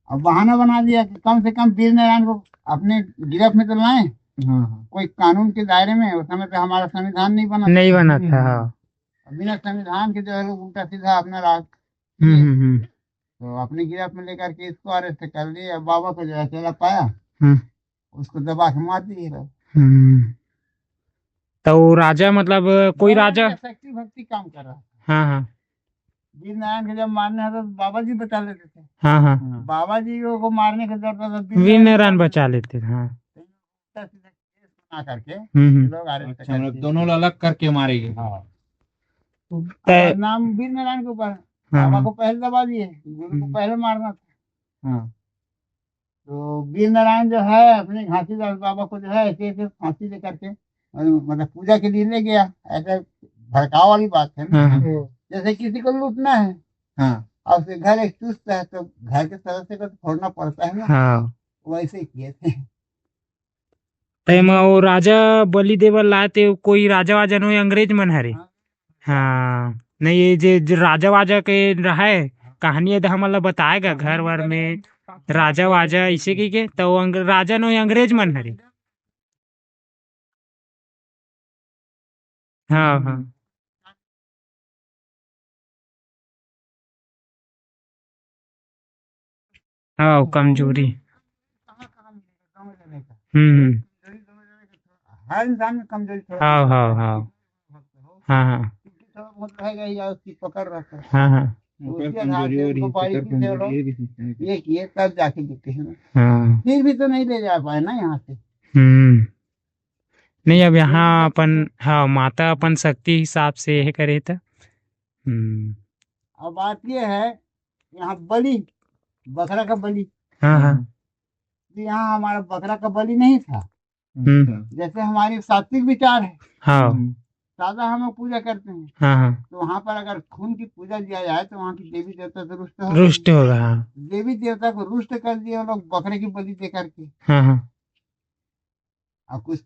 अब बहाना बना दिया कि कम से कम वीर नारायण को अपने गिरफ्त में तो लाए। कोई कानून के दायरे में, उस समय पे हमारा संविधान नहीं बना नहीं बना था। हाँ। बिना संविधान के जो है लोग उल्टा सीधा अपना राज हम्म, तो अपनी गिरफ्त में लेकर के इसको अरेस्ट कर लिया। बाबा को जो अकेला पाया हम्म, उसको दबा के मार दिए लोग। तो राजा मतलब कोई राजा। शक्ति भक्ति काम कर रहा था। हाँ हाँ वीर नारायण के जब मारने आता तो बाबा जी बचा लेते थे। हाँ हाँ, बाबा जी को मारने का जरूरत था, वीर नारायण बचा लेते थे। हाँ। उल्टा सीधा केस बना करके हम्म, लोग अरेस्ट कर लिए। दोनों अलग करके मारेंगे। हाँ। तय- और नाम वीर नारायण के ऊपर हाँ, बाबा को पहले दबा दिए, गुरु को पहले मारना था। हाँ। तो वीर नारायण जो है अपने घासीदास बाबा को जो है ऐसे ऐसे फांसी दे करके मतलब पूजा के लिए ले गया। ऐसे भड़काव वाली बात है ना। हाँ, जैसे किसी को लूटना है, हाँ। और उसके घर एक चुस्त है तो घर के सदस्य को तो छोड़ना पड़ता है ना, हाँ। वैसे ही किए थे। तय वो राजा बलि देवल लाए थे, कोई राजा वाजा नो अंग्रेज मन हरे। हाँ, नहीं ये जो राजा वाजा के रहा है कहानी है तो हमला बताएगा घर वर में राजा वाजा इसे की के तो राजा नो अंग्रेज मन हरे। हाँ हाँ हाँ, कमजोरी। कहाँ कहाँ मिलेगा समझ लेने का। हम्म, कमजोरी समझ लेने का, हर इंसान में कमजोरी थोड़ा हाँ हाँ हाँ हाँ हाँ क्योंकि थोड़ा बहुत रहेगा ही, या उसकी पकड़ रहता है। हाँ हाँ तो उसके आधार से उनको बारीकी से लोग ये किए तब जाके दिखते हैं ना। हाँ। फिर भी तो नहीं ले जा पाए ना यहाँ से। नहीं अब यहाँ अपन हाँ माता अपन शक्ति हिसाब से यह करे तो। अब बात ये है यहाँ बलि, बकरा का बलि, हाँ हाँ यहाँ हमारा बकरा का बलि नहीं था। जैसे हमारी सात्विक विचार है, हाँ सादा हम लोग पूजा करते हैं, हाँ हाँ, तो वहाँ पर अगर खून की पूजा किया जाए तो वहाँ की देवी देवता तो रुष्ट रुष्ट होगा। हाँ देवी देवता को रुष्ट कर दिए वो लोग बकरे की बलि दे करके। हाँ हाँ अब कुछ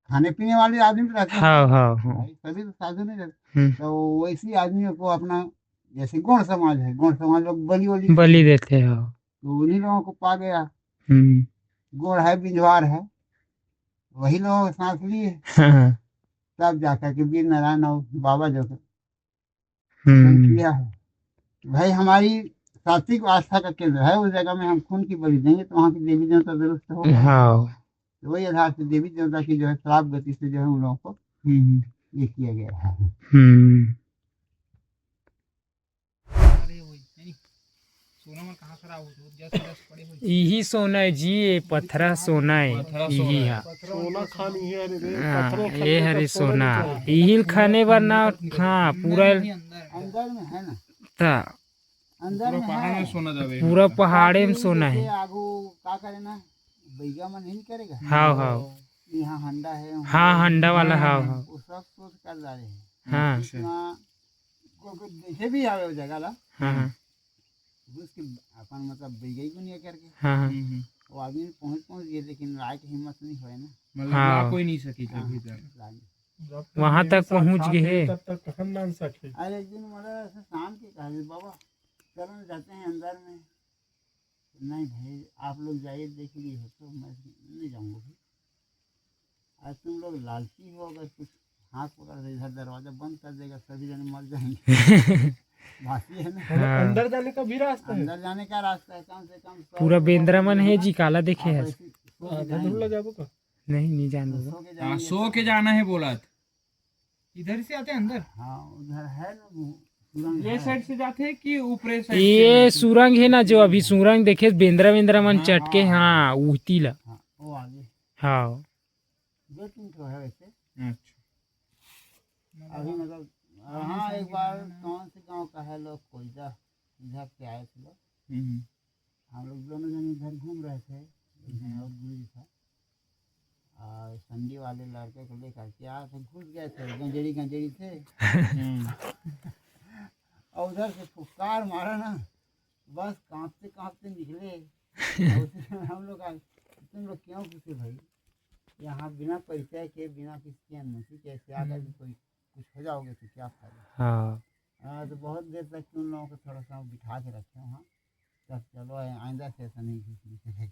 खाने पीने वाले आदमी तो रहते हैं, हाँ हाँ हाँ, भाई सभी तो साधु नहीं रहते। तो वैसी आदमियों को अपना जैसे गौड़ समाज है, गौड़ समाज लोग बलि बलि देते हो। तो उन्हीं लोगों को पा गया। हम्म, गोड़ है बिंजवार है, वही लोग सांस लिए हाँ हाँ, तब जाकर के वीर नारायण और बाबा जो हम्म, किया है। भाई हमारी सात्विक आस्था का केंद्र है, उस जगह में हम खून की बलि देंगे तो वहाँ की देवी देवता दुरुस्त हो। हाँ, तो वही आधार से देवी देवता की जो है श्राप गति से जो है उन लोगों को ये किया गया है। यही सोना है जी, ये पत्थरा सोना है। यही है सोना खानी है रे, हाँ, ये हरे सोना यही खाने वरना। हाँ पूरा अंदर में है ना, था अंदर में है सोना जावे पूरा पहाड़े में सोना है। आगू का करे ना, बैगा मन नहीं करेगा। हाँ हाँ यहाँ हंडा है, हाँ, हंडा वाला। हाँ हाँ वो सब सोच कर जा रहे हैं। हाँ इतना को देखे भी आवे वो जगह ला हाँ हाँ उसके अपन मतलब बैगई को नहीं करके हाँ हाँ, वो आदमी पहुंच गए, लेकिन राय की हिम्मत नहीं हुई ना। मतलब हाँ। ला कोई नहीं सकी कभी तक। वहाँ तक पहुँच गए। तब तक कखन मान सके। अरे एक दिन मतलब ऐसे शाम के कहा बाबा चलो जाते हैं अंदर में। नहीं भाई आप लोग जाइए देख लिए हो तो मैं नहीं जाऊंगा। आज तुम लोग लालची हो, अगर कुछ हाथ पकड़ के इधर दरवाजा बंद कर देगा सभी जने मर जाएंगे। भाषी है ना। हाँ। अंदर जाने का भी रास्ता है। अंदर जाने का रास्ता है कम से कम 100 पूरा बेंद्रा मन है जी, काला देखे है। धुला जाबो का नहीं जान दो। हाँ, सो के जाना है बोला था। इधर से आते हैं अंदर। हाँ उधर है ना, ये साइड से जाते हैं कि ऊपरे साइड? ये सुरंग है ना, जो अभी सुरंग देखे बेंद्रा मन चटके। हाँ उठी ला। हाँ वो आगे हाँ 2-3 तो है वैसे। अच्छा, अभी मतलब हाँ एक बार कौन से गांव का है लोग कोयदा इधर से आए थे लोग। हम लोग दोनों जन इधर घूम रहे थे, और गुरु जी था और संडी वाले लड़के को लेकर के आए थे, घुस गए थे, गंजेड़ी थे। और उधर से फुफकार मारा ना, बस कांपते कहाँ से निकले। और उसमें हम लोग तुम लोग क्यों पूछे भाई, यहाँ बिना परिचय के, बिना किसी की अनुमति के ऐसे आकर भी कोई कुछ हो जाओगे तो क्या फायदा। हाँ तो बहुत देर तक उन लोगों को थोड़ा सा बिठा के रखे वहाँ, तब चलो आइंदा से ऐसा नहीं घुसने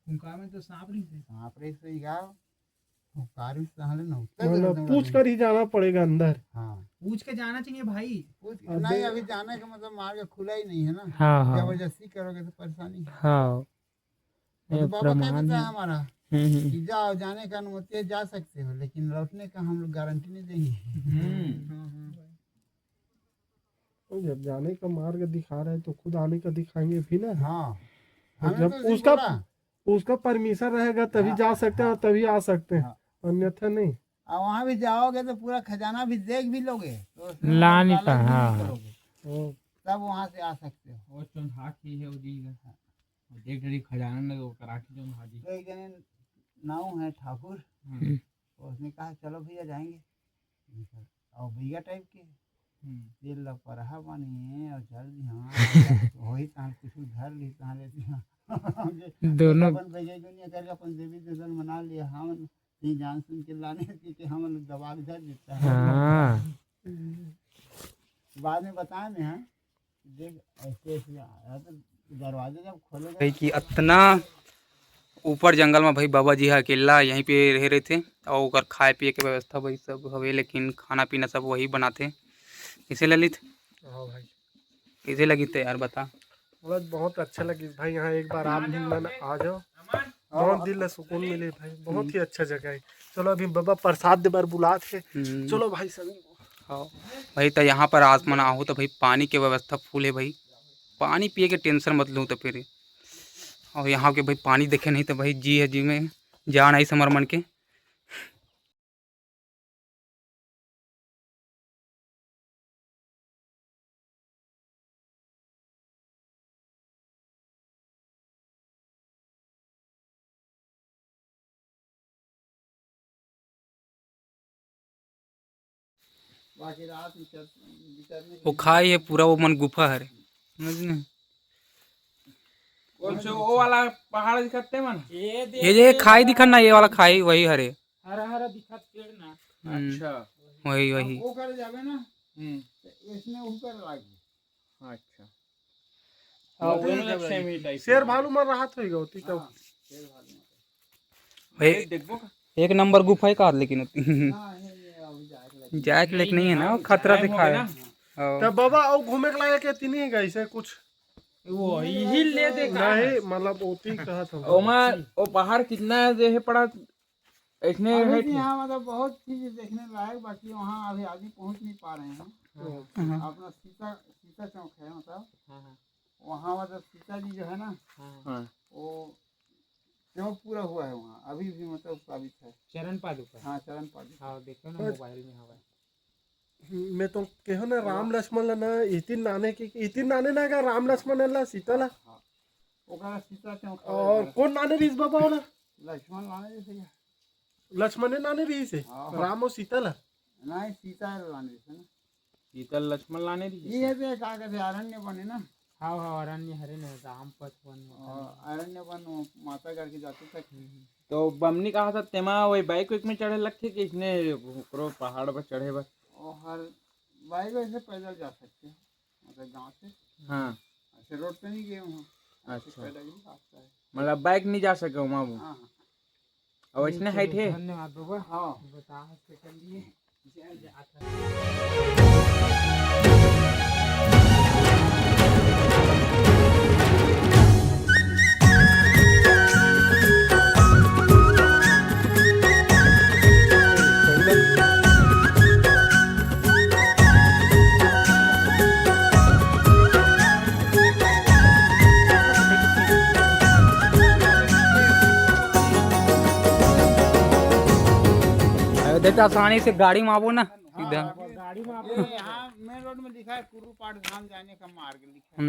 उनका में तो सांप नहीं थे। सांप रे से जाओ कार सहले न मतलब पूछ कर ही जाना पड़ेगा अंदर। हाँ पूछ के जाना चाहिए भाई। पूछ नहीं, अभी जाने का मतलब मार के खुला ही नहीं है ना। हाँ हाँ जबरदस्ती करोगे तो परेशानी है। हाँ तो बाबा क्या प्रमाण देता है। है हमारा कि जाओ, जाने का अनुमति है, जा सकते हो, लेकिन लौटने का हम लोग गारंटी नहीं देंगे। तो जब जाने का मार्ग दिखा रहे हैं तो खुद आने का दिखाएंगे भी ना। हाँ और हमें जब तो इसी उसका बोला। उसका परमिशन रहेगा तभी जा सकते हैं और तभी आ सकते हैं, अन्यथा नहीं। और वहाँ भी जाओगे तो पूरा खजाना भी देख भी लोगे तो उसमें ला नहीं लालच भी हाँ। नहीं करोगे, तब वहाँ से आ सकते हो। और चौंधा की है उदी का देख रही खजाना में वो कराठी चौंधा दी। तो एक जने नाव है ठाकुर, तो उसने कहा चलो भैया जाएंगे, और भैया टाइप के दिल लग पर रहा बनी और चल दी। हाँ वही तहाँ कुछ धर ली तहाँ लेती। दोनों अपन भैया दुनिया करके अपन देवी देवता मना लिया। हम नहीं जान सुन के लाने के हम लोग दबा के धर देता है। हाँ बाद में बताए में है देख ऐसे ऐसे आया तो दरवाजा जब खोलेगा भाई कि इतना ऊपर जंगल में भाई बाबा जी अकेला यहीं पे रह रहे थे और ओकर खाए पिए के व्यवस्था भाई सब हवे, लेकिन खाना पीना सब वही बनाते। इसे ललित हाँ भाई इसे लगी तैयार बता। बस बहुत अच्छा लगी भाई, यहाँ एक बार आप भी मन आ जाओ, बहुत दिल सुकून मिले भाई, बहुत ही अच्छा जगह है। चलो अभी बाबा प्रसाद दे बार बुला थे, चलो भाई सभी। हाँ भाई तो यहाँ पर आसमान आओ तो भाई पानी की व्यवस्था फुल है भाई, पानी पिए के टेंशन मत लूँ तो फिर। और यहाँ के भाई पानी देखे नहीं तो भाई जी है जी में जान आई समर मन के। बाकी रात विचरने वो खाई है पूरा वो मन गुफा है समझने। वो वाला पहाड़ दिखते मन ये खाई दिखन ना, ये वाला खाई वही हरे। हरा हरा दिखत पेड़ ना। अच्छा वही वही। वो कर जावे ना तो इसमें ऊपर लागी। अच्छा शेर भालू मर रहा था गौती का। भाई एक नंबर गुफा है कार, लेकिन हाँ ये अब जाए जाए के लेक नहीं है ना, खतरा दिखाए। तब बाबा और घूमे के लायक है तीन ही गई से कुछ वो यही ले दे नहीं, मतलब ओती कहा था ओमा वो पहाड़ कितना जे है पड़ा इसने है अभी यहाँ मतलब बहुत चीज देखने लायक, बाकी वहाँ अभी आदमी पहुँच नहीं पा रहे हैं। अपना सीता सीता चौक है मतलब वहाँ मतलब सीता जी जो है ना वो चौक पूरा हुआ है वहाँ अभी भी मतलब साबित है। चरण पादुका। हाँ चरण पादुका। हाँ देखो ना मोबाइल में हवा। मैं तो कहो ना राम लक्ष्मण ला ना इतिन नाने की इतिन नाने ना का राम लक्ष्मण ला सीता ला ओकरा सीता चौक और कौन नाने रही बाबा वाला लक्ष्मण लाने जैसे लक्ष्मण ने नाने रही से राम और सीता ला नहीं सीता लाने जैसे ना सीता लक्ष्मण लाने दी ये है का कहते अरण्य बने ना। हाँ हाँ अरण्य हरे न राम पथ वन अरण्य वन माता करके जाते तक। तो बमनी कहा था तेमा वही बाइक में चढ़े लगते कि इसने पहाड़ पर चढ़े बस। और हर बाइक वैसे पैदल जा सकते हैं मतलब गांव से। हाँ ऐसे रोड पे नहीं गए वहाँ। अच्छा पैदल ही रास्ता है। मतलब बाइक नहीं जा सके वहाँ वो। हाँ और इसने हाइट है। धन्यवाद बाबा। हाँ बता कर लिए देता आसानी से गाड़ी में आवो ना सीधा। गाड़ी में यहाँ मेन रोड में लिखा है कुर्रूपाड़ धाम जाने का मार्ग लिखा है।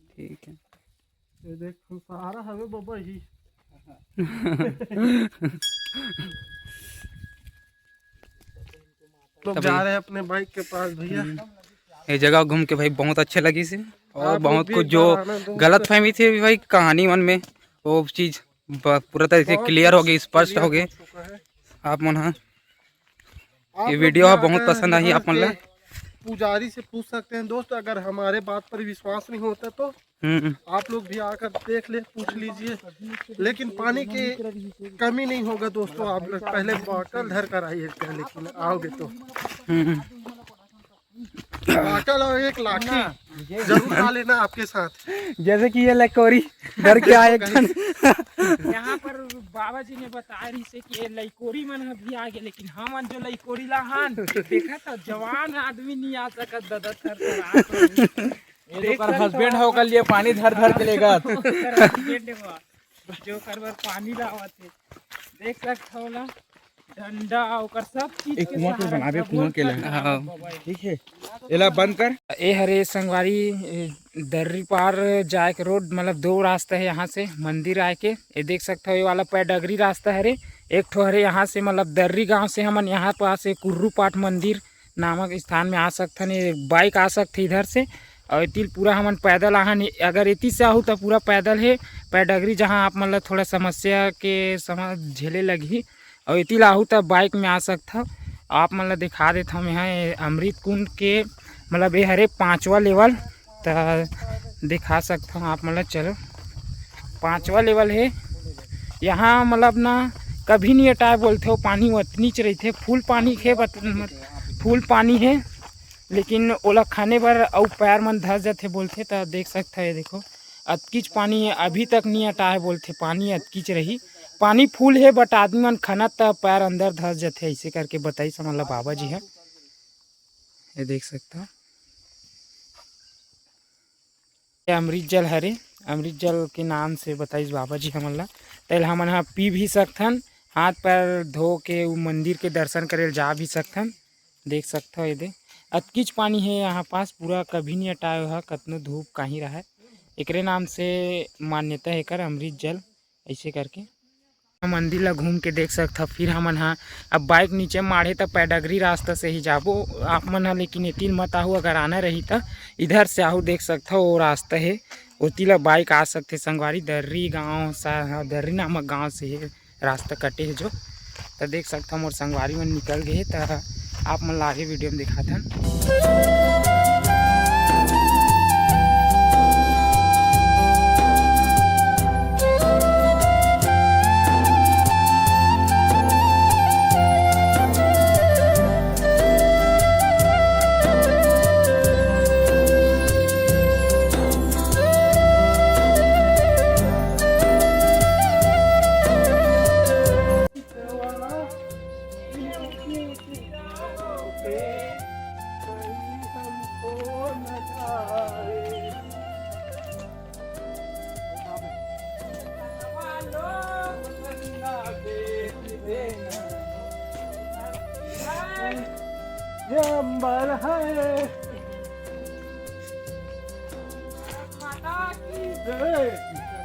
ठीक है। ये देख सहारा हमें बाबा ही लोग जा रहे हैं अपने बाइक के पास भैया। ये जगह घूम के भाई बहुत अच्छे लगी से। और आप लोग बहुत भी कुछ एक जो बार आना दोस्त। गलत फहमी थी भाई कहानी मन में, वो चीज़ पूरा तरह से बहुत क्लियर हो कुछ गई, स्पष्ट हो गए। क्लियर हो चुका है। आप मन हाँ आप ये लोग वीडियो भी बहुत आकर पसंद आई यहाँ आप मन के ला। पुजारी से पूछ सकते हैं दोस्त, अगर हमारे बात पर विश्वास नहीं होता तो आप लोग भी आकर देख ले, पूछ लीजिए। लेकिन पानी की कमी नहीं होगा दोस्तों, आप लोग पहले बोतल धर कर आइएगा, लेकिन आओगे तो बोतल और एक लाठी जरूर ला लेना आपके साथ। जैसे कि ये लकोरी डर के आए यहाँ पर बाबा जी ने बताया रही से कि ये लइकोरी मन भी आ गए, लेकिन हम जो लइकोरी ला हन देखा तो जवान आदमी नहीं आ सकत दादा थर ये तो हस्बैंड हो कर लिए पानी धर धर के लेगा। जो करबर पानी लावत है देख सकत होला, डंडा ओकर सब चीज एक के कुआं पे सहारा बनावे, बहुत कुआं के लिए। खतरा हाँ। बाबा है। ठीक है, एला बंद कर। ए हरे संगवारी दर्री पार जाए के रोड, मतलब दो रास्ता है यहाँ से मंदिर आए के। ये देख सकते हो ये वाला पैडगरी रास्ता हरे, एक ठो हरे यहाँ से मतलब दर्री गांव से हमन यहाँ पास से कुर्रू पाठ मंदिर नामक स्थान में आ सकते हैं। बाइक आ सकते इधर से, और इतिल पूरा हमन पैदल आहन। अगर इति से आहू तो पूरा पैदल है पैडगरी, जहाँ आप मतलब थोड़ा समस्या के समझ झेले लगी, और इति लाहू तो बाइक में आ सकता। आप मतलब दिखा देता हूँ यहाँ अमृत कुंड के मतलब ये हरे 5वां लेवल तो दिखा सकता हूँ आप, मतलब चलो 5वां लेवल है यहाँ। मतलब ना कभी नहीं हटाए बोलते हो, पानी उतनी च रही थे, फुल पानी है फुल पानी है, लेकिन ओला खाने पर और पैर मन धस जाते बोलते। तो देख सकते है, देखो अतकीच पानी है, अभी तक नहीं हटाए बोलते, पानी अतकीच रही, पानी फूल है बट आदमी मन खाना तब पैर अंदर धस जाते, ऐसे करके बताई समझ बाबा जी है। ये देख सकते हो ये अमृत जल हरे, अमृत जल के नाम से बताइस बाबा जी हमन ला। तेल हमन यहाँ पी भी सकथन, हाथ पैर धो के उ मंदिर के दर्शन करे जा भी सकथन। देख सकते हो ये दे अतकीच पानी है यहाँ पास, पूरा कभी नहीं हटाए हुआ, कतनो धूप कहीं रहा, एकरे नाम से मान्यता है कर अमृत जल ऐसे करके। मंदिर ला घूम के देख सकता। फिर हमन हाँ अब बाइक नीचे माढ़े तो पैडगरी रास्ता से ही जाबो आप मन हाँ, लेकिन एतिल मत आहू, अगर आना रही तो इधर से आहू। देख सकता वो रास्ता है, ओती ला बाइक आ सकते। संगवारी दर्री गांव सा, दर्री नामक गांव से है रास्ता कटे है जो, तो देख सकता मोर संगवारी मन निकल गए। तो आप मन आगे वीडियो में दिखाथन।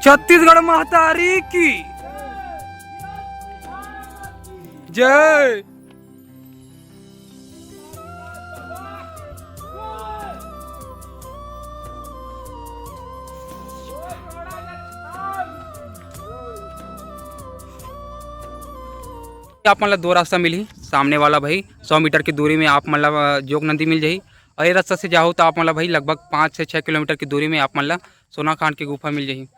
छत्तीसगढ़ महतारी की जय। आप मतलब दो रास्ता मिली, सामने वाला भाई 100 मीटर की दूरी में आप मतलब जोग नदी मिल जाही, और ये रास्ता से जाओ तो आप मतलब भाई लगभग 5 से 6 किलोमीटर की दूरी में आप मतलब सोना खान की गुफा मिल जाही।